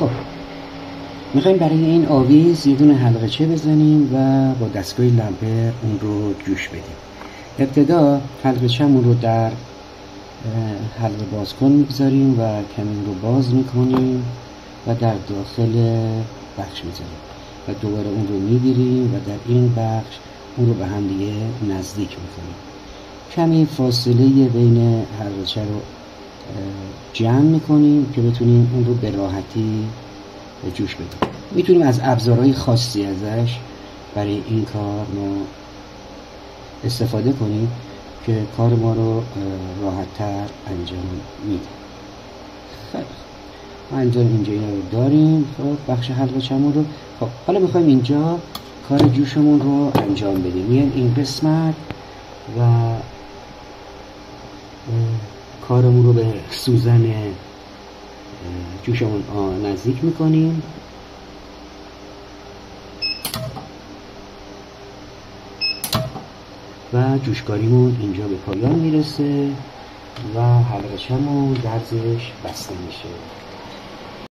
خب میخوایم برای این آویز یه دونه حلقچه بزنیم و با دستگاه لمپر اون رو جوش بدیم. ابتدا حلقچه‌مون رو در حلقه بازکن میگذاریم و کمین رو باز میکنیم و در داخل بخش میذاریم و دوباره اون رو میگیریم و در این بخش اون رو به هم دیگه نزدیک میکنیم. کمی فاصله بین حلقچه رو جمع میکنیم که بتونیم اون رو به راحتی جوش بدیم. میتونیم از ابزارهای خاصی ازش برای این کار ما استفاده کنیم که کار ما رو راحت‌تر انجام میده. خیلی ما انجام اینجا اینا رو داریم. خب بخش حلقه‌چه‌مون رو خب حالا میخوایم اینجا کار جوشمون رو انجام بدیم. میایم این قسمت و کارمون رو به سوزن جوشمون نزدیک میکنیم و جوشکاریمون اینجا به پایان میرسه و حلقه‌چه‌مون درزش بسته میشه.